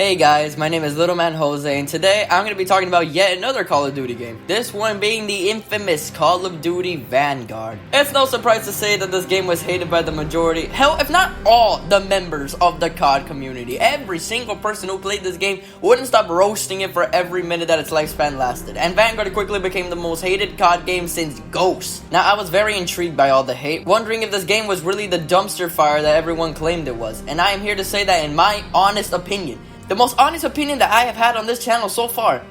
Hey guys, my name is Little Man Jose, and today I'm going to be talking about yet another Call of Duty game. This one being the infamous Call of Duty Vanguard. It's no surprise to say that this game was hated by the majority, hell, if not all, the members of the COD community. Every single person who played this game wouldn't stop roasting it for every minute that its lifespan lasted, and Vanguard quickly became the most hated COD game since Ghost. Now, I was very intrigued by all the hate, wondering if this game was really the dumpster fire that everyone claimed it was, and I am here to say that in my honest opinion, the most honest opinion that I have had on this channel so far,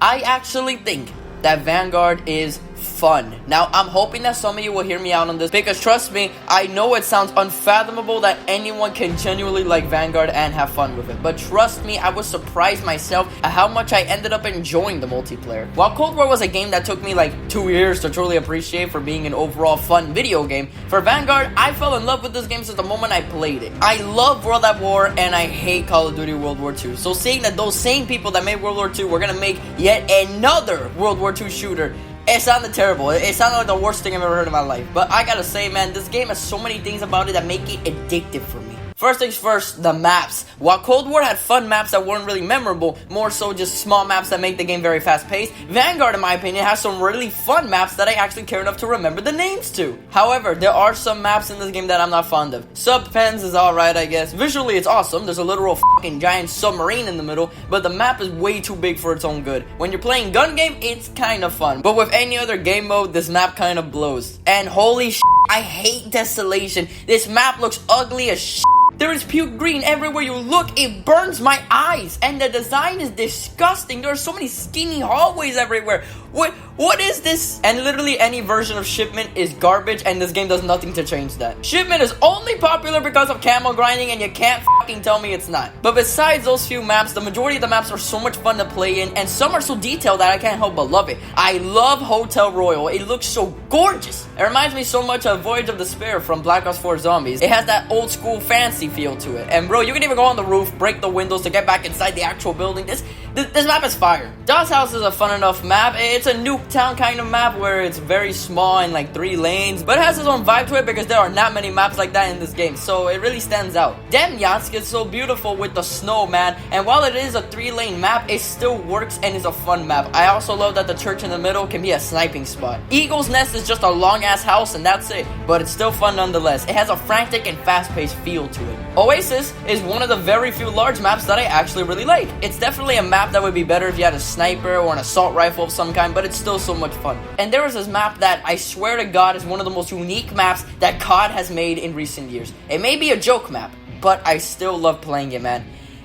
I actually think that Vanguard is fun. Now, I'm hoping that some of you will hear me out on this, because trust me, I know it sounds unfathomable that anyone can genuinely like Vanguard and have fun with it, but trust me, I was surprised myself at how much I ended up enjoying the multiplayer. While Cold War was a game that took me like 2 years to truly appreciate for being an overall fun video game, for Vanguard, I fell in love with this game since the moment I played it. I love World at War and I hate Call of Duty World War II, so seeing that those same people that made World War II were gonna make yet another World War II shooter, it sounded terrible. It sounded like the worst thing I've ever heard in my life. But I gotta say, man, this game has so many things about it that make it addictive for me. First things first, the maps. While Cold War had fun maps that weren't really memorable, more so just small maps that make the game very fast-paced, Vanguard, in my opinion, has some really fun maps that I actually care enough to remember the names to. However, there are some maps in this game that I'm not fond of. Sub-Pens is alright, I guess. Visually, it's awesome. There's a literal fucking giant submarine in the middle, but the map is way too big for its own good. When you're playing gun game, it's kind of fun. But with any other game mode, this map kind of blows. And holy shit, I hate Desolation. This map looks ugly as shit. There is puke green everywhere you look. It burns my eyes. And the design is disgusting. There are so many skinny hallways everywhere. What is this? And literally any version of Shipment is garbage, and this game does nothing to change that. Shipment is only popular because of camel grinding, and you can't fucking tell me it's not. But besides those few maps, the majority of the maps are so much fun to play in, and some are so detailed that I can't help but love it. I love Hotel Royal. It looks so gorgeous. It reminds me so much of Voyage of Despair from Black Ops 4 Zombies. It has that old school fancy feel to it. And bro, you can even go on the roof, break the windows to get back inside the actual building. This map is fire. Dawes House is a fun enough map. It's a Nuketown kind of map where it's very small and like 3 lanes, but it has its own vibe to it because there are not many maps like that in this game, so it really stands out. Demyansk is so beautiful with the snow, man, and while it is a 3-lane map, it still works and is a fun map. I also love that the church in the middle can be a sniping spot. Eagle's Nest is just a long ass house and that's it, but it's still fun nonetheless. It has a frantic and fast-paced feel to it. Oasis is one of the very few large maps that I actually really like. It's definitely a map that would be better if you had a sniper or an assault rifle of some kind, but it's still so much fun. And there is this map that I swear to God is one of the most unique maps that COD has made in recent years. It may be a joke map, but I still love playing it, man.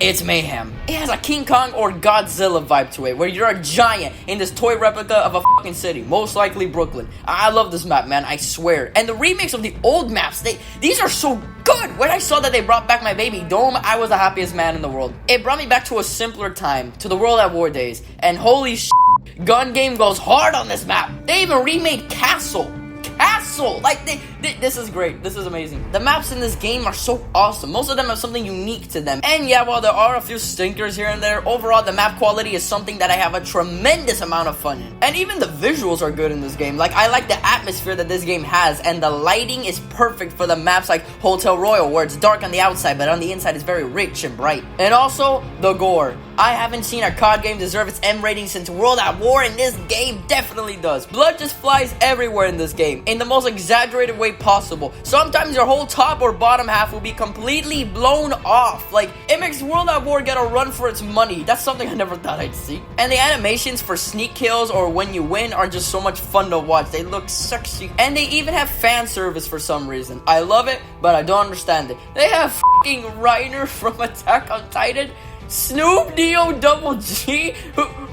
It's Mayhem. It has a King Kong or Godzilla vibe to it, where you're a giant in this toy replica of a fucking city, most likely Brooklyn. I love this map, man, I swear. And the remakes of the old maps, these are so good. When I saw that they brought back my baby Dome, I was the happiest man in the world. It brought me back to a simpler time, to the World at War days, and holy shit, gun game goes hard on this map. They even remade Castle. Like, this is great. This is amazing. The maps in this game are so awesome. Most of them have something unique to them. And yeah, while there are a few stinkers here and there, overall, the map quality is something that I have a tremendous amount of fun in. And even the visuals are good in this game. Like, I like the atmosphere that this game has, and the lighting is perfect for the maps like Hotel Royal, where it's dark on the outside, but on the inside it's very rich and bright. And also, the gore. I haven't seen a COD game deserve its M rating since World at War, and this game definitely does. Blood just flies everywhere in this game, in the most exaggerated way possible. Sometimes your whole top or bottom half will be completely blown off. Like, it makes World at War get a run for its money. That's something I never thought I'd see. And the animations for sneak kills or when you win are just so much fun to watch. They look sexy. And they even have fan service for some reason. I love it, but I don't understand it. They have fucking Reiner from Attack on Titan, Snoop Dio Double G.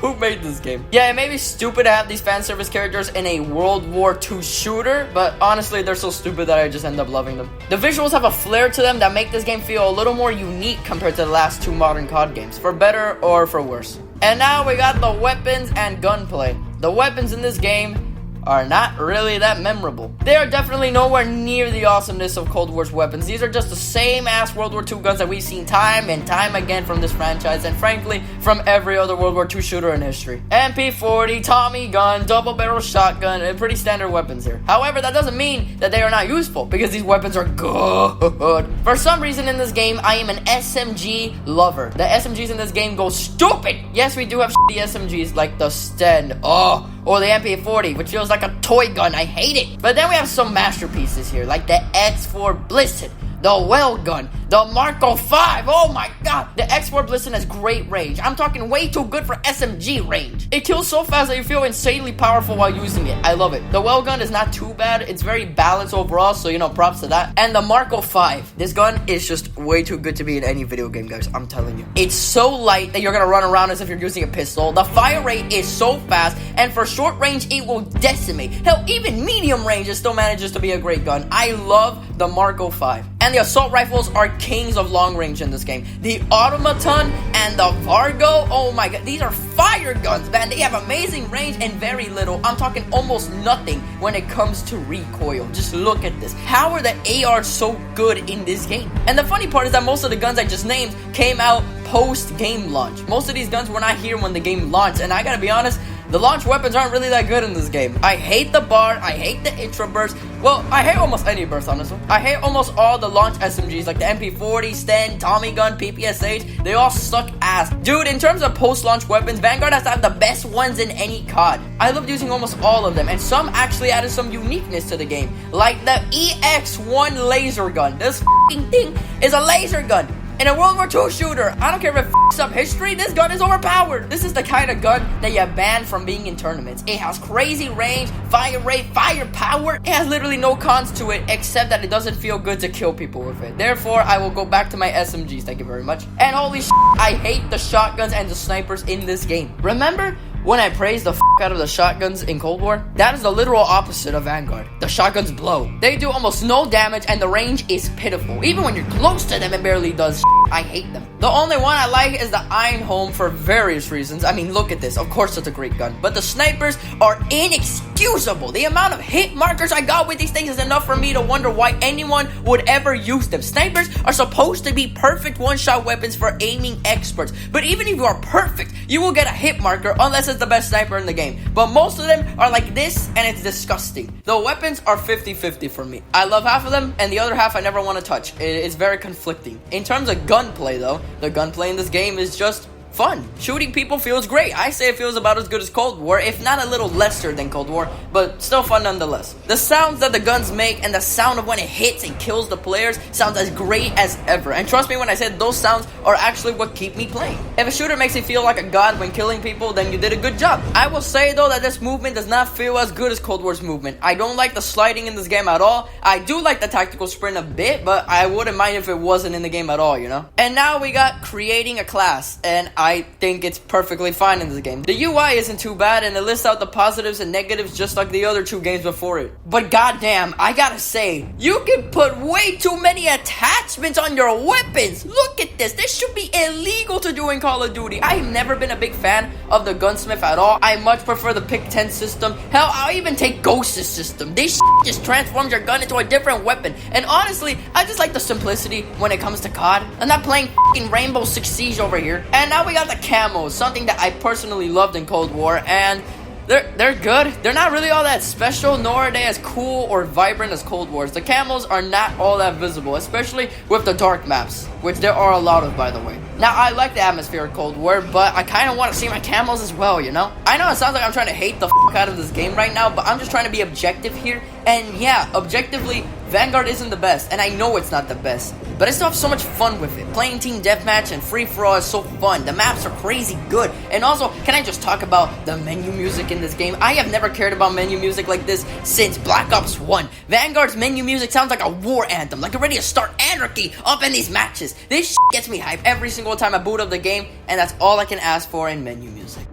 Who made this game? Yeah, it may be stupid to have these fan service characters in a World War II shooter, but honestly, they're so stupid that I just end up loving them. The visuals have a flair to them that make this game feel a little more unique compared to the last 2 modern COD games, for better or for worse. And now we got the weapons and gunplay. The weapons in this game, are not really that memorable. They are definitely nowhere near the awesomeness of Cold War's weapons. These are just the same ass World War II guns that we've seen time and time again from this franchise, and frankly, from every other World War II shooter in history. MP40, Tommy gun, double barrel shotgun, and pretty standard weapons here. However, that doesn't mean that they are not useful, because these weapons are good. For some reason in this game, I am an SMG lover. The SMGs in this game go stupid. Yes, we do have shitty SMGs like the Sten, or the MP40, which feels like a toy gun. I hate it. But then we have some masterpieces here, like the X4 Blitzen, the Well gun, the Marco 5. Oh my god. The X4 Blitzen has great range. I'm talking way too good for SMG range. It kills so fast that you feel insanely powerful while using it. I love it. The Well gun is not too bad. It's very balanced overall, so props to that. And the Marco 5. This gun is just way too good to be in any video game, guys. I'm telling you. It's so light that you're gonna run around as if you're using a pistol. The fire rate is so fast, and for short range, it will decimate. Hell, even medium range, it still manages to be a great gun. I love the Marco 5. And the assault rifles are kings of long range in this game. The Automaton and the Vargo, oh my god, these are fire guns, man. They have amazing range and very little. I'm talking almost nothing when it comes to recoil. Just look at this. How are the ARs so good in this game? And the funny part is that most of the guns I just named came out post-game launch. Most of these guns were not here when the game launched, and I gotta be honest, the launch weapons aren't really that good in this game. I hate the bar, I hate the intro burst. Well, I hate almost any burst, honestly. I hate almost all the launch SMGs, like the MP40, Sten, Tommy gun, PPSH. They all suck ass. Dude, in terms of post-launch weapons, Vanguard has to have the best ones in any COD. I loved using almost all of them, and some actually added some uniqueness to the game, like the EX1 laser gun. This f***ing thing is a laser gun. In a World War II shooter, I don't care if it f***s up history, this gun is overpowered. This is the kind of gun that you ban from being in tournaments. It has crazy range, fire rate, firepower. It has literally no cons to it, except that it doesn't feel good to kill people with it. Therefore, I will go back to my SMGs, thank you very much. And holy shit, I hate the shotguns and the snipers in this game. Remember when I praised the out of the shotguns in Cold War? That is the literal opposite of Vanguard. The shotguns blow. They do almost no damage, and the range is pitiful. Even when you're close to them, it barely does. I hate them. The only one I like is the Einholm for various reasons. I mean, look at this. Of course, it's a great gun. But the snipers are inexcusable. The amount of hit markers I got with these things is enough for me to wonder why anyone would ever use them. Snipers are supposed to be perfect one-shot weapons for aiming experts. But even if you are perfect, you will get a hit marker unless it's the best sniper in the game. But most of them are like this, and it's disgusting. The weapons are 50-50 for me. I love half of them, and the other half I never want to touch. It's very conflicting. In terms of gunplay, though, the gunplay in this game is just fun. Shooting people feels great. I say it feels about as good as Cold War, if not a little lesser than Cold War, but still fun nonetheless. The sounds that the guns make and the sound of when it hits and kills the players sounds as great as ever. And trust me when I said those sounds are actually what keep me playing. If a shooter makes you feel like a god when killing people, then you did a good job. I will say though that this movement does not feel as good as Cold War's movement. I don't like the sliding in this game at all. I do like the tactical sprint a bit, but I wouldn't mind if it wasn't in the game at all, And now we got creating a class, and I think it's perfectly fine in this game. The UI isn't too bad, and it lists out the positives and negatives just like the other two games before it. But goddamn, I gotta say, you can put way too many attachments on your weapons. Look at this. This should be illegal to do in Call of Duty. I've never been a big fan of the gunsmith at all. I much prefer the pick 10 system. Hell, I'll even take Ghost's system. This just transforms your gun into a different weapon. And honestly, I just like the simplicity when it comes to COD. I'm not playing f***ing Rainbow Six Siege over here. And now we got the camos, something that I personally loved in Cold War, and they're good. They're not really all that special, nor are they as cool or vibrant as Cold War's. The camos are not all that visible, especially with the dark maps, which there are a lot of, by the way. Now, I like the atmosphere of Cold War, but I kind of want to see my camos as well, I know it sounds like I'm trying to hate the out of this game right now, but I'm just trying to be objective here. And yeah, objectively, Vanguard isn't the best, and I know it's not the best, but I still have so much fun with it. Playing team deathmatch and free-for-all is so fun. The maps are crazy good. And also, can I just talk about the menu music in this game? I have never cared about menu music like this since Black Ops 1. Vanguard's menu music sounds like a war anthem, like ready to start anarchy up in these matches. This gets me hyped every single time I boot up the game, and that's all I can ask for in menu music.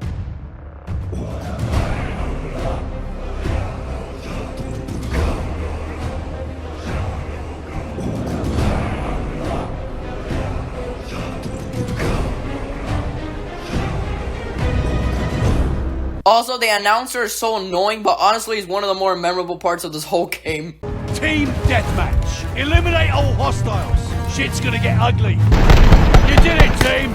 Also, the announcer is so annoying, but honestly, he's one of the more memorable parts of this whole game. Team deathmatch. Eliminate all hostiles. Shit's gonna get ugly. You did it, team.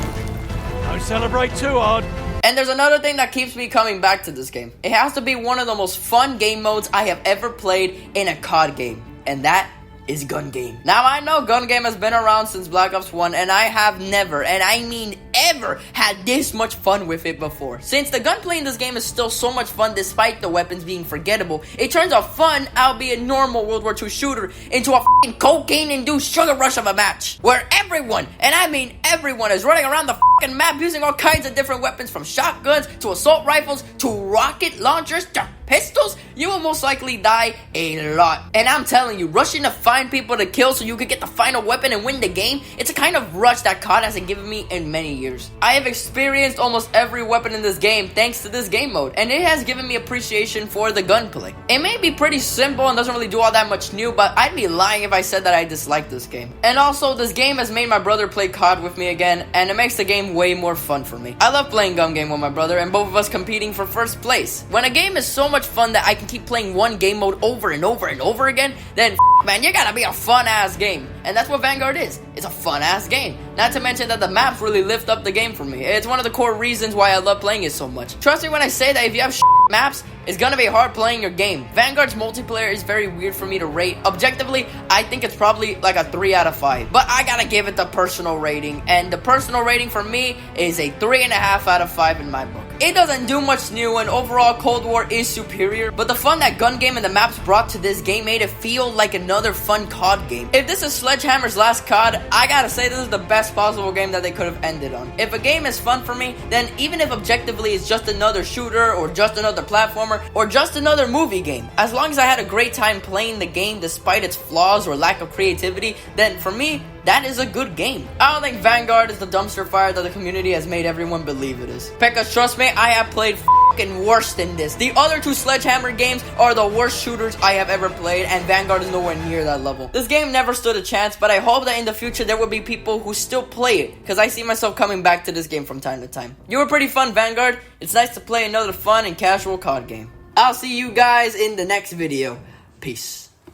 Don't celebrate too hard. And there's another thing that keeps me coming back to this game. It has to be one of the most fun game modes I have ever played in a COD game. And that is gun game. Now, I know gun game has been around since Black Ops 1, and I have never, and I mean ever, had this much fun with it before. Since the gunplay in this game is still so much fun despite the weapons being forgettable, it turns a fun, albeit normal World War II shooter into a f***ing cocaine-induced sugar rush of a match, where everyone, and I mean everyone, is running around the f***ing map using all kinds of different weapons, from shotguns to assault rifles to rocket launchers to pistols. You will most likely die a lot. And I'm telling you, rushing to find people to kill so you can get the final weapon and win the game, it's a kind of rush that COD hasn't given me in many years. I have experienced almost every weapon in this game thanks to this game mode, and it has given me appreciation for the gunplay. It may be pretty simple and doesn't really do all that much new, but I'd be lying if I said that I dislike this game. And also, this game has made my brother play COD with me again, and it makes the game way more fun for me. I love playing gun game with my brother, and both of us competing for first place. When a game is so much fun that I can keep playing one game mode over and over and over again, then man, you gotta be a fun-ass game. And that's what Vanguard is. It's a fun-ass game. Not to mention that the maps really lift up the game for me. It's one of the core reasons why I love playing it so much. Trust me when I say that if you have maps, it's gonna be hard playing your game. Vanguard's multiplayer is very weird for me to rate. Objectively, I think it's probably like a 3 out of 5. But I gotta give it the personal rating. And the personal rating for me is a 3.5 out of 5 in my book. It doesn't do much new, and overall Cold War is superior, but the fun that gun game and the maps brought to this game made it feel like another fun COD game. If this is Sledgehammer's last COD, I gotta say this is the best possible game that they could have ended on. If a game is fun for me, then even if objectively it's just another shooter, or just another platformer, or just another movie game, as long as I had a great time playing the game despite its flaws or lack of creativity, then for me, that is a good game. I don't think Vanguard is the dumpster fire that the community has made everyone believe it is. Because trust me, I have played f***ing worse than this. The other two Sledgehammer games are the worst shooters I have ever played, and Vanguard is nowhere near that level. This game never stood a chance, but I hope that in the future there will be people who still play it, because I see myself coming back to this game from time to time. You were pretty fun, Vanguard. It's nice to play another fun and casual COD game. I'll see you guys in the next video. Peace.